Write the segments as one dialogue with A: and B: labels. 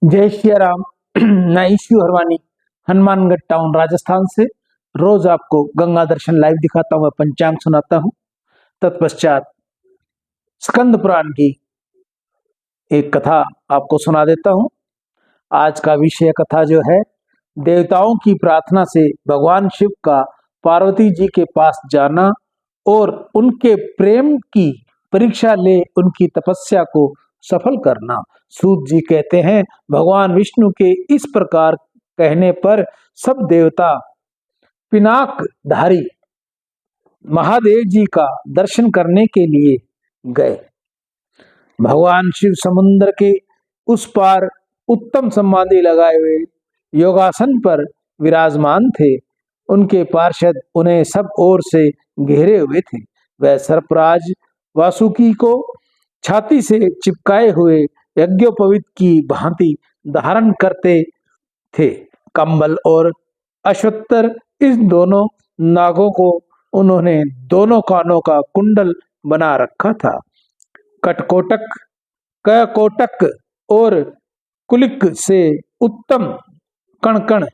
A: जय श्री राम। मैं issue Harwani Hanumangarh town Rajasthan से रोज आपको गंगा दर्शन लाइव दिखाता हूँ, पंचांग सुनाता हूँ। तत्पश्चात स्कंद पुराण की एक कथा आपको सुना देता हूँ। आज का विषय कथा जो है, देवताओं की प्रार्थना से भगवान शिव का पार्वती जी के पास जाना और उनके प्रेम की परीक्षा ले उनकी तपस्या को सफल करना। सूत जी कहते हैं, भगवान विष्णु के इस प्रकार कहने पर सब देवता पिनाकधारी महादेव जी का दर्शन करने के लिए गए। भगवान शिव समुद्र के उस पार उत्तम समाधि लगाए हुए योगासन पर विराजमान थे। उनके पार्षद उन्हें सब ओर से घेरे हुए थे। वह सर्पराज वासुकी को छाती से चिपकाए हुए यज्ञोपवीत की भांति धारण करते थे। कंबल और अश्वत्थर, इस दोनों नागों को उन्होंने दोनों कानों का कुंडल बना रखा था। कटकोटक, ककोटक और कुलिक से उत्तम कण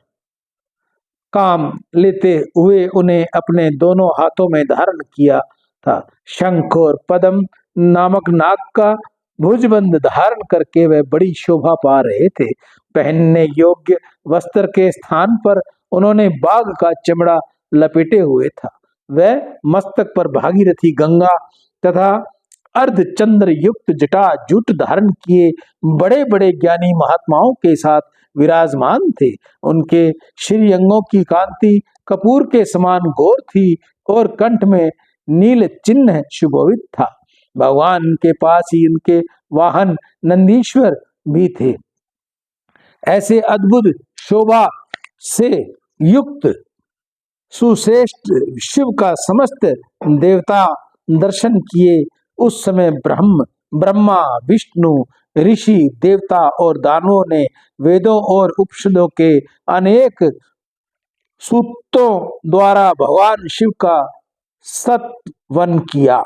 A: काम लेते हुए उन्हें अपने दोनों हाथों में धारण किया था। शंख और पद्म नामक नाग का भुजबंद धारण करके वह बड़ी शोभा पा रहे थे। पहनने योग्य वस्त्र के स्थान पर उन्होंने बाघ का चमड़ा लपेटे हुए था। वह मस्तक पर भागीरथी गंगा तथा अर्धचंद्र युक्त जटा जूट धारण किए बड़े बड़े ज्ञानी महात्माओं के साथ विराजमान थे। उनके श्रीअंगों की कांति कपूर के समान घोर थी और कंठ में नील चिन्ह सुशोभित था। भगवान के पास ही उनके वाहन नंदीश्वर भी थे। ऐसे अद्भुत शोभा से युक्त सुश्रेष्ठ शिव का समस्त देवता दर्शन किए। उस समय ब्रह्मा, विष्णु, ऋषि, देवता और दानवों ने वेदों और उपनिषदों के अनेक सूत्रों द्वारा भगवान शिव का स्तवन किया।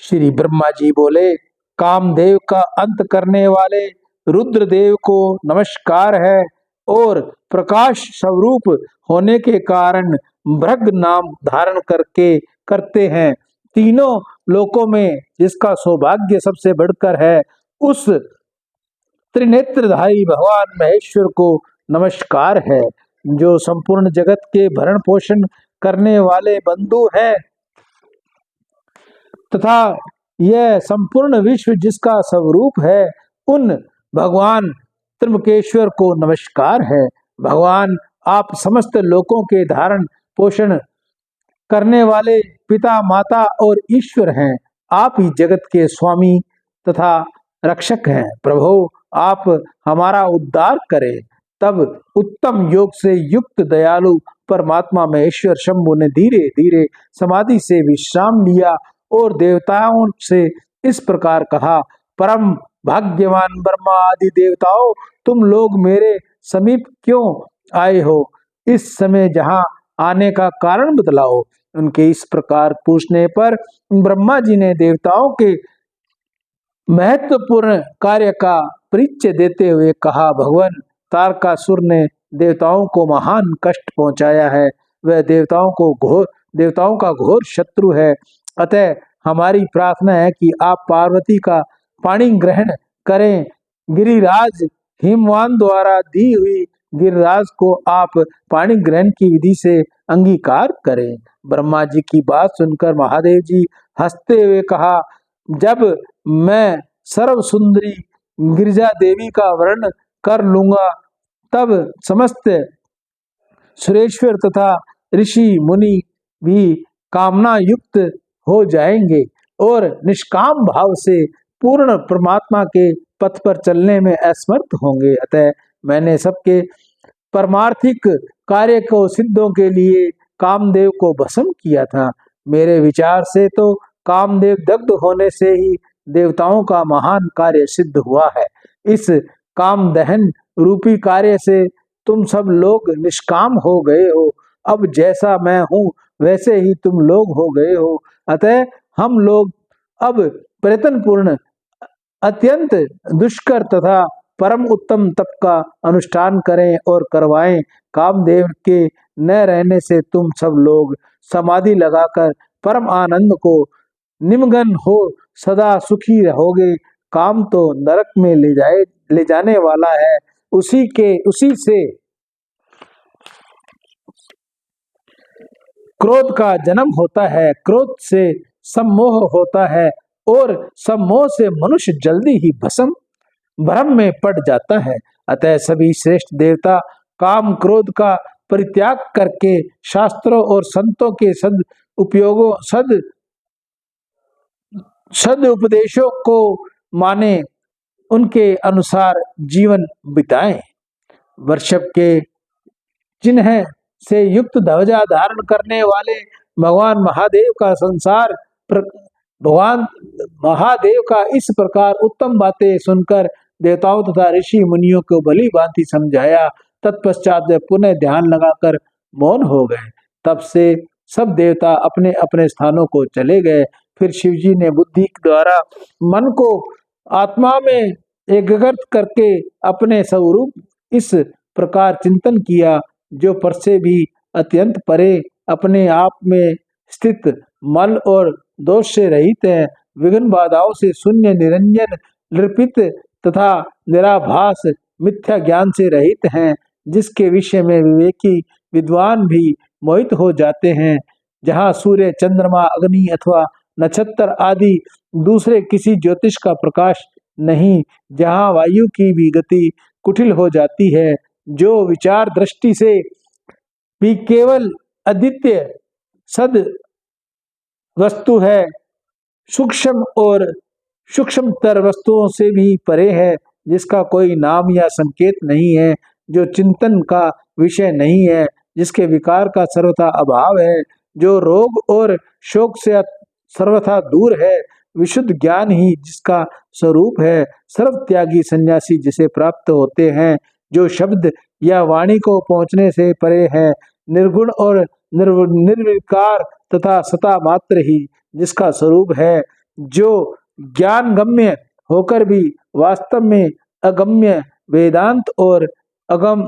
A: श्री ब्रह्मा जी बोले, कामदेव का अंत करने वाले रुद्रदेव को नमस्कार है और प्रकाश स्वरूप होने के कारण भृग नाम धारण करते हैं। तीनों लोकों में जिसका सौभाग्य सबसे बढ़कर है, उस त्रिनेत्रधारी भगवान महेश्वर को नमस्कार है, जो संपूर्ण जगत के भरण पोषण करने वाले बंधु हैं तथा यह संपूर्ण विश्व जिसका स्वरूप है, उन भगवान त्र्यंबकेश्वर को नमस्कार है। भगवान, आप समस्त लोकों के धारण पोषण करने वाले पिता, माता और ईश्वर हैं। आप ही जगत के स्वामी तथा रक्षक हैं। प्रभु, आप हमारा उद्धार करें। तब उत्तम योग से युक्त दयालु परमात्मा महेश्वर शंभु ने धीरे धीरे समाधि से विश्राम लिया और देवताओं से इस प्रकार कहा, परम भाग्यवान ब्रह्मा आदि देवताओं, तुम लोग मेरे समीप क्यों आए हो? इस समय जहाँ आने का कारण बतलाओ। उनके इस प्रकार पूछने पर ब्रह्मा जी ने देवताओं के महत्वपूर्ण कार्य का परिचय देते हुए कहा, भगवान तारकासुर ने देवताओं को महान कष्ट पहुंचाया है। वह देवताओं का घोर शत्रु है। अतः हमारी प्रार्थना है कि आप पार्वती का पाणी ग्रहण करें। गिरिराज हिमवान द्वारा दी हुई गिरिराज को आप पाणी ग्रहण की विधि से अंगीकार करें। ब्रह्मा जी की बात सुनकर महादेव जी हंसते हुए कहा, जब मैं सर्व सुंदरी गिरिजा देवी का वर्णन कर लूंगा, तब समस्त सुरेश्वर तथा ऋषि मुनि भी कामना युक्त हो जाएंगे और निष्काम भाव से पूर्ण परमात्मा के पथ पर चलने में असमर्थ होंगे। अतः मैंने सबके परमार्थिक कार्य को सिद्धों के लिए कामदेव को भस्म किया था। मेरे विचार से तो कामदेव दग्ध होने से ही देवताओं का महान कार्य सिद्ध हुआ है। इस काम दहन रूपी कार्य से तुम सब लोग निष्काम हो गए हो। अब जैसा मैं हूँ वैसे ही तुम लोग हो गए हो। अतः हम लोग अब प्रयत्नपूर्ण अत्यंत दुष्कर तथा परम उत्तम तप का अनुष्ठान करें और करवाएं। कामदेव के न रहने से तुम सब लोग समाधि लगाकर परम आनंद को निमग्न हो सदा सुखी रहोगे। काम तो नरक में ले जाने वाला है, उसी से क्रोध का जन्म होता है, क्रोध से सम्मोह होता है और सम्मोह से मनुष्य जल्दी ही भ्रम में पड़ जाता है। अतः सभी श्रेष्ठ देवता काम क्रोध का परित्याग करके शास्त्रों और संतों के सद उपदेशों को माने, उनके अनुसार जीवन बिताएं। वृषभ के चिन्ह से युक्त ध्वजा धारण करने वाले भगवान महादेव का इस प्रकार उत्तम बातें सुनकर देवताओं तथा ऋषि मुनियों को भली भांति समझाया। तत्पश्चात वे पुनः ध्यान लगाकर मौन हो गए। तब से सब देवता अपने अपने स्थानों को चले गए। फिर शिवजी ने बुद्धि द्वारा मन को आत्मा में एकीकृत करके अपने स्वरूप इस प्रकार चिंतन किया, जो पर से भी अत्यंत परे, अपने आप में स्थित, मल और दोष से रहित है, विघ्न बाधाओं से शून्य, निरंजन, निर्लिप्त तथा निराभास, मिथ्या ज्ञान से रहित हैं, जिसके विषय में विवेकी विद्वान भी मोहित हो जाते हैं। जहाँ सूर्य, चंद्रमा, अग्नि अथवा नक्षत्र आदि दूसरे किसी ज्योतिष का प्रकाश नहीं, जहाँ वायु की भी गति कुटिल हो जाती है, जो विचार दृष्टि से भी केवल अद्वितीय सद वस्तु है, सूक्ष्म और सूक्ष्मतर वस्तुओं से भी परे है, जिसका कोई नाम या संकेत नहीं है, जो चिंतन का विषय नहीं है, जिसके विकार का सर्वथा अभाव है, जो रोग और शोक से सर्वथा दूर है, विशुद्ध ज्ञान ही जिसका स्वरूप है, सर्व त्यागी सन्यासी जिसे प्राप्त होते हैं, जो शब्द या वाणी को पहुंचने से परे है, निर्गुण और निर्विकार तथा सता मात्र ही जिसका स्वरूप है, जो ज्ञान गम्य होकर भी वास्तव में अगम्य, वेदांत और अगम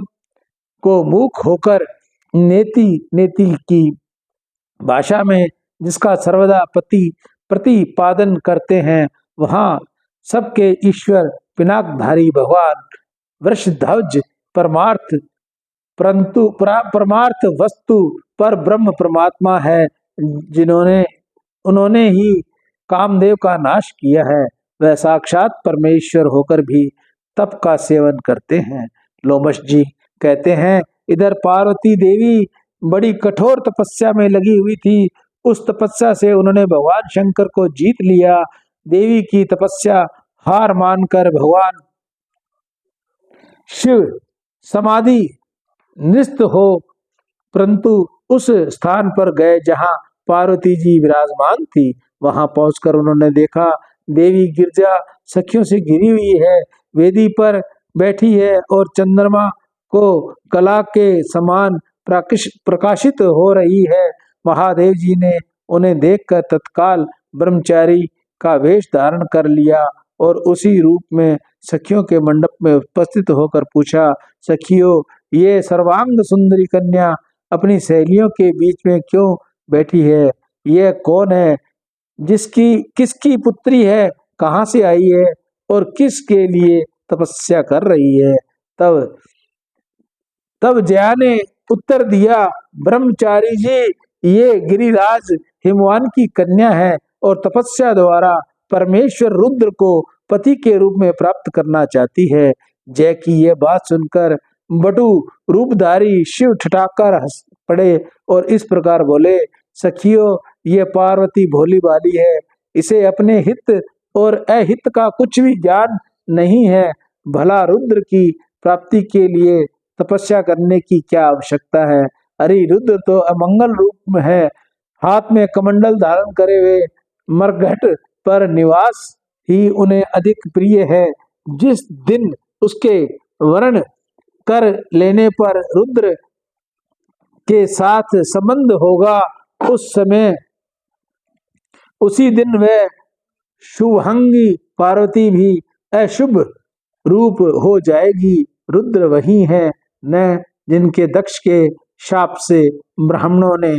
A: को मूक होकर नेति की भाषा में जिसका सर्वदा प्रतिपादन करते हैं, वहाँ सबके ईश्वर पिनाकधारी भगवान वृषध्वज परमार्थ वस्तु पर ब्रह्म परमात्मा है, उन्होंने ही कामदेव का नाश किया है। वह साक्षात परमेश्वर होकर भी तप का सेवन करते हैं। लोमश जी कहते हैं, इधर पार्वती देवी बड़ी कठोर तपस्या में लगी हुई थी। उस तपस्या से उन्होंने भगवान शंकर को जीत लिया। देवी की तपस्या हार मानकर भगवान शिव समाधि निस्थ हो, परंतु उस स्थान पर गए जहां पार्वती जी विराजमान थी। वहां पहुंचकर उन्होंने देखा देवी गिरजा सखियों से घिरी हुई है, वेदी पर बैठी है और चंद्रमा को कला के समान प्रकाशित हो रही है। महादेव जी ने उन्हें देखकर तत्काल ब्रह्मचारी का वेश धारण कर लिया और उसी रूप में सखियों के मंडप में उपस्थित होकर पूछा, सखियों, ये सर्वांग सुंदरी कन्या अपनी सहेलियों के बीच में क्यों बैठी है? यह कौन है? किसकी पुत्री है? कहाँ से आई है और किसके लिए तपस्या कर रही है? तब जया ने उत्तर दिया, ब्रह्मचारी जी, ये गिरिराज हिमवान की कन्या है और तपस्या द्वारा परमेश्वर रुद्र को पति के रूप में प्राप्त करना चाहती है। जय की यह बात सुनकर बटु रूपधारी शिव ठठाकर हंस पड़े और इस प्रकार बोले, सखियों, ये पार्वती भोली भाली है, इसे अपने हित और अहित का कुछ भी ज्ञान नहीं है। भला रुद्र की प्राप्ति के लिए तपस्या करने की क्या आवश्यकता है? अरे रुद्र तो अमंगल रूप में है, हाथ में कमंडल धारण करे हुए मरघट पर निवास ही उन्हें अधिक प्रिय है। जिस दिन उसके वर्ण कर लेने पर रुद्र के साथ संबंध होगा, उसी दिन वह शुभांगी पार्वती भी अशुभ रूप हो जाएगी। रुद्र वही है न जिनके दक्ष के शाप से ब्राह्मणों ने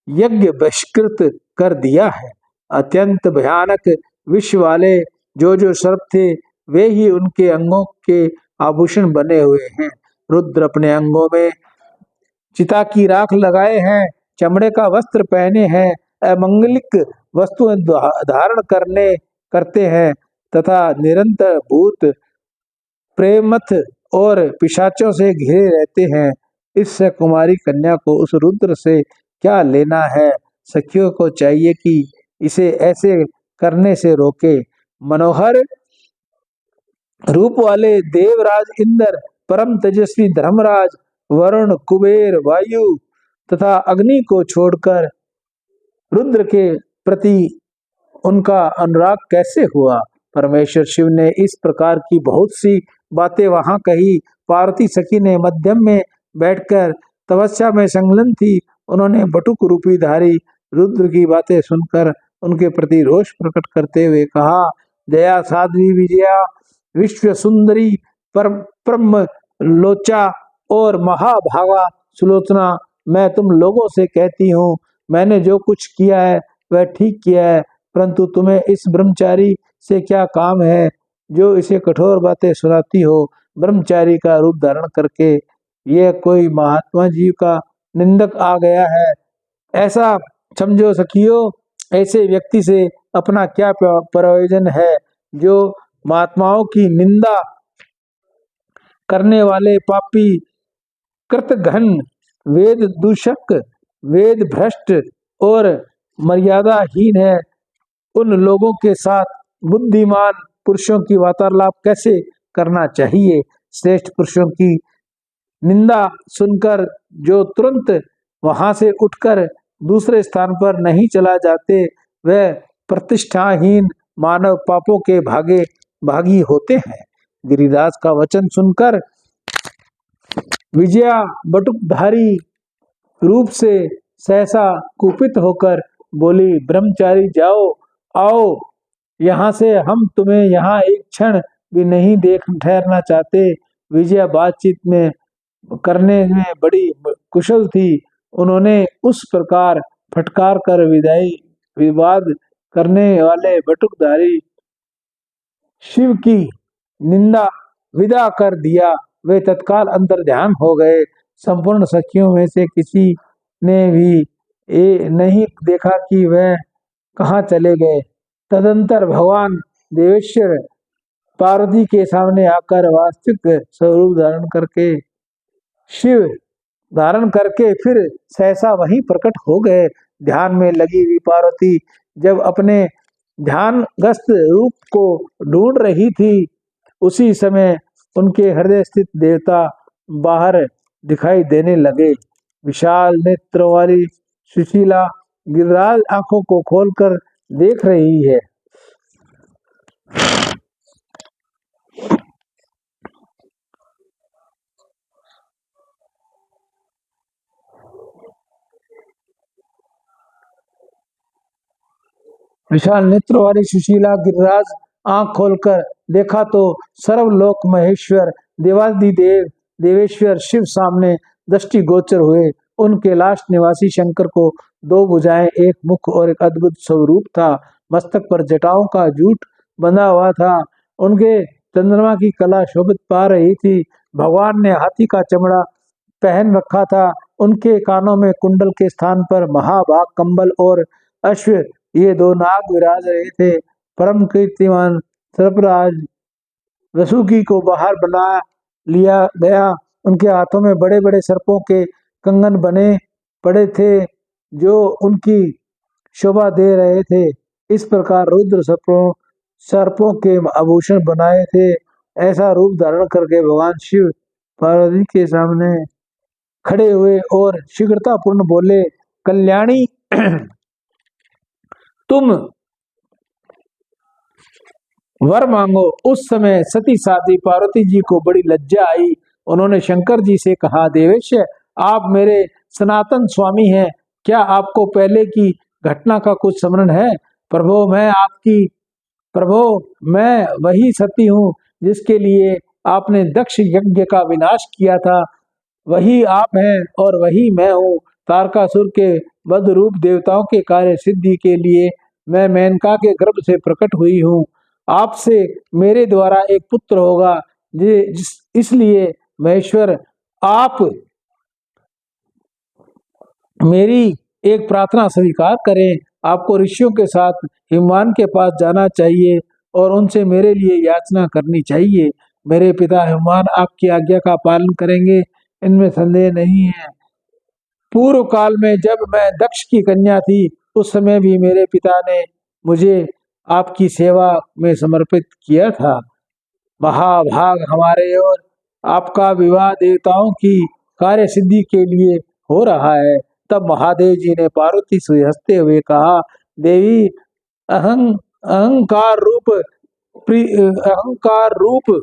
A: यज्ञ बहिष्कृत कर दिया है। अत्यंत भयानक विष वाले जो सर्प थे वे ही उनके अंगों के आभूषण बने हुए हैं। रुद्र अपने अंगों में चिता की राख लगाए हैं, चमड़े का वस्त्र पहने हैं, अमंगलिक वस्तुएं धारण करते हैं तथा निरंतर भूत प्रेमथ और पिशाचों से घिरे रहते हैं। इस कुमारी कन्या को उस रुद्र से क्या लेना है? सखियों को चाहिए कि इसे ऐसे करने से रोके। मनोहर रूप वाले देवराज इंद्र, परम तेजस्वी धर्मराज, वरुण, कुबेर, वायु तथा अग्नि को छोड़कर रुद्र के प्रति उनका अनुराग कैसे हुआ? परमेश्वर शिव ने इस प्रकार की बहुत सी बातें वहां कही। पार्वती सखी ने मध्यम में बैठकर तपस्या में संलग्न थी। उन्होंने बटुक रूपी धारी रुद्र की बातें सुनकर उनके प्रति रोष प्रकट करते हुए कहा, जया साध्वी विजया, विश्व सुंदरी, परम लोचा और महाभागा सुलोचना, मैं तुम लोगों से कहती हूँ, मैंने जो कुछ किया है वह ठीक किया है, परंतु तुम्हें इस ब्रह्मचारी से क्या काम है जो इसे कठोर बातें सुनाती हो? ब्रह्मचारी का रूप धारण करके यह कोई महात्मा जीव का निंदक आ गया है, ऐसा समझो सखियो। ऐसे व्यक्ति से अपना क्या प्रयोजन है जो महात्माओं की निंदा करने वाले पापी, कृतघ्न, वेद दूषक, वेद भ्रष्ट और मर्यादाहीन है। उन लोगों के साथ बुद्धिमान पुरुषों की वार्तालाप कैसे करना चाहिए? श्रेष्ठ पुरुषों की निंदा सुनकर जो तुरंत वहां से उठकर दूसरे स्थान पर नहीं चला जाते, वह प्रतिष्ठाहीन मानव पापों के भागी होते हैं। गिरिराज का वचन सुनकर विजया बटुकधारी रूप से सहसा कुपित होकर बोली, ब्रह्मचारी जाओ, आओ यहाँ से, हम तुम्हें यहाँ एक क्षण भी नहीं देख ठहरना चाहते। विजया बातचीत में करने में बड़ी कुशल थी। उन्होंने उस प्रकार फटकार कर विवाद करने वाले बटुकधारी शिव की निंदा विदा कर दिया। वे तत्काल अंतर ध्यान हो गए। संपूर्ण सखियों में से किसी ने भी नहीं देखा कि वह कहाँ चले गए। तदंतर भगवान देवेश्वर पार्वती के सामने आकर वास्तविक स्वरूप धारण करके फिर सहसा वहीं प्रकट हो गए। ध्यान में लगी हुई पार्वती जब अपने ध्यानग्रस्त रूप को ढूंढ रही थी, उसी समय उनके हृदय स्थित देवता बाहर दिखाई देने लगे। विशाल नेत्रों वाली सुशीला गिरिराज आंखों को खोलकर देख रही है। विशाल नेत्रों वाली सुशीला गिरिराज आंख खोलकर देखा तो सर्वलोक महेश्वर देवादिदेव देवेश्वर शिव सामने दृष्टि गोचर हुए। उन कैलाश निवासी शंकर को दो भुजाएं, एक मुख और एक अद्भुत स्वरूप था। मस्तक पर जटाओं का जूट बंधा हुआ था। उनके चंद्रमा की कला शोभित पा रही थी। भगवान ने हाथी का चमड़ा पहन रखा था। उनके कानों में कुंडल के स्थान पर महाभाग कम्बल और अश्व, ये दो नाग विराज रहे थे। परम कीर्तिमान सर्पराज वसुकी को बाहर बना लिया गया। उनके हाथों में बड़े बड़े सर्पों के कंगन बने पड़े थे जो उनकी शोभा दे रहे थे। इस प्रकार रुद्र सर्पों के आभूषण बनाए थे। ऐसा रूप धारण करके भगवान शिव पार्वती के सामने खड़े हुए और शीघ्रतापूर्ण बोले, कल्याणी तुम वर मांगो। उस समय सती साध्वी पार्वती जी को बड़ी लज्जा आई। उन्होंने शंकर जी से कहा, देवेश, आप मेरे सनातन स्वामी हैं, क्या आपको पहले की घटना का कुछ स्मरण है? प्रभो मैं वही सती हूँ जिसके लिए आपने दक्ष यज्ञ का विनाश किया था, वही आप हैं और वही मैं हूँ। तारकासुर के वध रूप देवताओं के कार्य सिद्धि के लिए मैं मेनका के गर्भ से प्रकट हुई हूँ। आपसे मेरे द्वारा एक पुत्र होगा, इसलिए महेश्वर आप मेरी एक प्रार्थना स्वीकार करें। आपको ऋषियों के साथ हिमवान के पास जाना चाहिए और उनसे मेरे लिए याचना करनी चाहिए। मेरे पिता हिमवान आपकी आज्ञा का पालन करेंगे, इनमें संदेह नहीं है। पूर्व काल में जब मैं दक्ष की कन्या थी, उस समय भी मेरे पिता ने मुझे आपकी सेवा में समर्पित किया था। महाभाग हमारे और आपका विवाह देवताओं की कार्य सिद्धि के लिए हो रहा है। तब महादेव जी ने पार्वती से हंसते हुए कहा, देवी, अहंकार रूप अहंकार रूप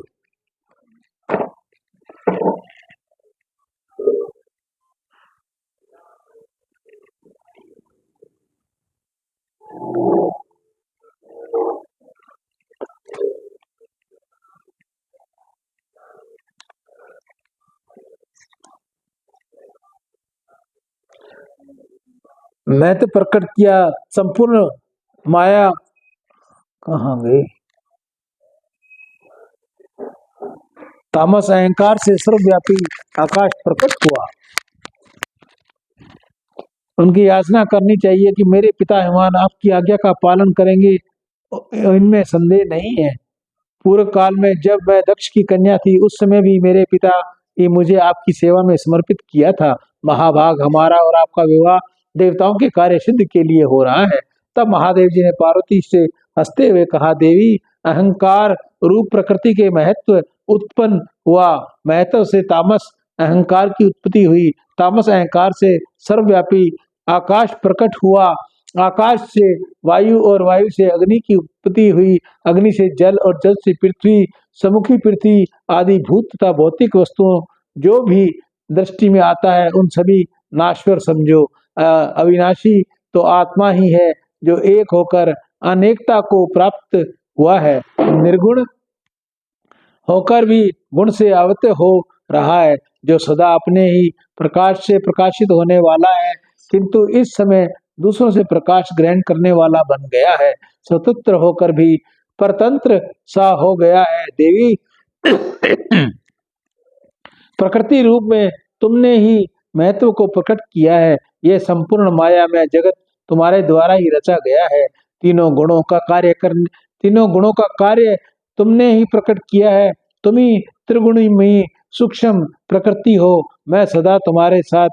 A: मैं तो प्रकट किया संपूर्ण माया कहाँ गई, तामस अहंकार से सर्वव्यापी आकाश प्रकट हुआ। उनकी याचना करनी चाहिए कि मेरे पिता हिमवान आपकी आज्ञा का पालन करेंगे, इनमें संदेह नहीं है। पूर्व काल में जब मैं दक्ष की कन्या थी, उस समय भी मेरे पिता ने मुझे आपकी सेवा में समर्पित किया था। महाभाग हमारा और आपका विवाह देवताओं के कार्य सिद्ध के लिए हो रहा है। तब महादेव जी ने पार्वती से हंसते हुए कहा, देवी, अहंकार रूप प्रकृति के महत्व उत्पन्न हुआ। महत्व से तामस अहंकार की उत्पत्ति हुई। तामस अहंकार से सर्वव्यापी आकाश प्रकट हुआ। आकाश से वायु और वायु से अग्नि की उत्पत्ति हुई। अग्नि से जल और जल से पृथ्वी, समुखी पृथ्वी आदि भूत तथा भौतिक वस्तुओं जो भी दृष्टि में आता है, उन सभी नाश्वर समझो। अविनाशी तो आत्मा ही है, जो एक होकर अनेकता को प्राप्त हुआ है। निर्गुण होकर भी गुण से आवृत हो रहा है, जो सदा अपने ही प्रकाश से प्रकाशित होने वाला है, किंतु इस समय दूसरों से प्रकाश ग्रहण करने वाला बन गया है। स्वतंत्र होकर भी परतंत्र सा हो गया है। देवी, प्रकृति रूप में तुमने ही महत्व को प्रकट किया है। यह संपूर्ण माया में जगत तुम्हारे द्वारा ही रचा गया है। तीनों गुणों का कार्य तुमने ही प्रकट किया है। तुम ही त्रिगुणमयी सूक्ष्म प्रकृति हो। मैं सदा तुम्हारे साथ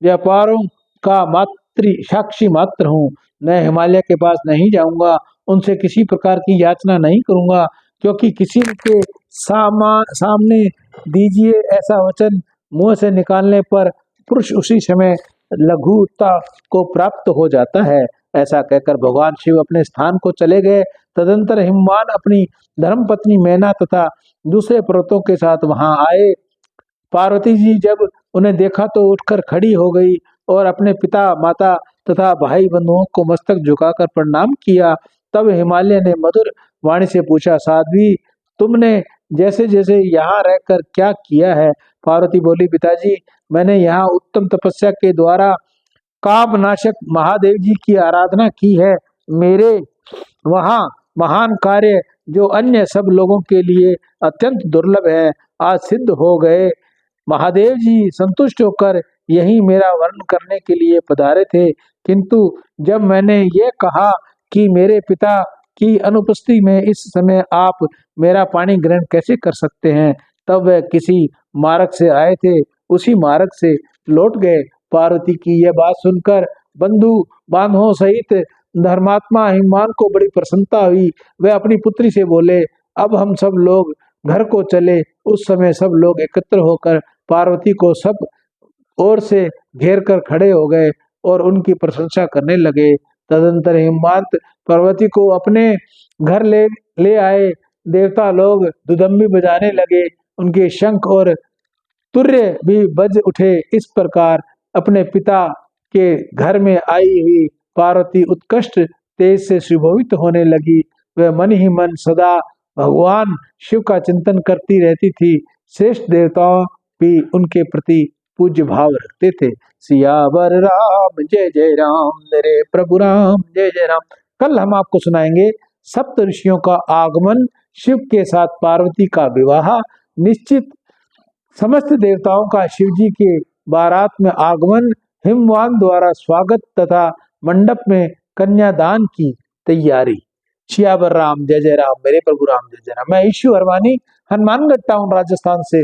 A: व्यापारों का मात्र साक्षी मात्र हूँ। मैं हिमालय के पास नहीं जाऊंगा, उनसे किसी प्रकार की याचना नहीं करूंगा, क्योंकि किसी के सामने दीजिए ऐसा वचन मुंह से निकालने पर पुरुष उसी समय लघुता को प्राप्त हो जाता है। ऐसा कहकर भगवान शिव अपने स्थान को चले गए। तदंतर हिमवान अपनी धर्मपत्नी मैना तथा दूसरे पर्वतों के साथ वहां आए। पार्वती जी जब उन्हें देखा तो उठकर खड़ी हो गई और अपने पिता, माता तथा भाई बंधुओं को मस्तक झुकाकर प्रणाम किया। तब हिमालय ने मधुर वाणी से पूछा, साध्वी, तुमने जैसे जैसे यहाँ रहकर क्या किया है? पार्वती बोली, पिताजी, मैंने यहाँ उत्तम तपस्या के द्वारा कामनाशक महादेव जी की आराधना की है। मेरे वहाँ महान कार्य जो अन्य सब लोगों के लिए अत्यंत दुर्लभ है, आज सिद्ध हो गए। महादेव जी संतुष्ट होकर यही मेरा वर्णन करने के लिए पधारे थे, किंतु जब मैंने ये कहा कि मेरे पिता की अनुपस्थिति में इस समय आप मेरा पानी ग्रहण कैसे कर सकते हैं, तब वह किसी मार्ग से आए थे, उसी मार्ग से लौट गए। पार्वती की यह बात सुनकर बंधु बांधवों सहित धर्मात्मा हिमवान को बड़ी प्रसन्नता हुई। वे अपनी पुत्री से बोले, अब हम सब लोग घर को चले। उस समय सब लोग एकत्र होकर पार्वती को सब ओर से घेर कर खड़े हो गए और उनकी प्रशंसा करने लगे। तदंतर हिमवंत पार्वती को अपने घर ले आए। देवता लोग दुदम्बी बजाने लगे, उनके शंख और तुर्य भी बज उठे। इस प्रकार अपने पिता के घर में आई हुई पार्वती उत्कृष्ट तेज से सुशोभित होने लगी। वह मन ही मन सदा भगवान शिव का चिंतन करती रहती थी। श्रेष्ठ देवताओं भी उनके प्रति पूज्य भाव रखते थे। सियावर राम जय जय राम, मेरे प्रभु राम जय जय राम। कल हम आपको सुनाएंगे सप्त ऋषियों का आगमन, शिव के साथ पार्वती का विवाह, निश्चित समस्त देवताओं का शिव जी के बारात में आगमन, हिमवान द्वारा स्वागत तथा मंडप में कन्यादान की तैयारी। सियावर राम जय जय राम, मेरे प्रभु राम जय जय राम। मैं ईशु अरवानी हनुमानगढ़ टाउन राजस्थान से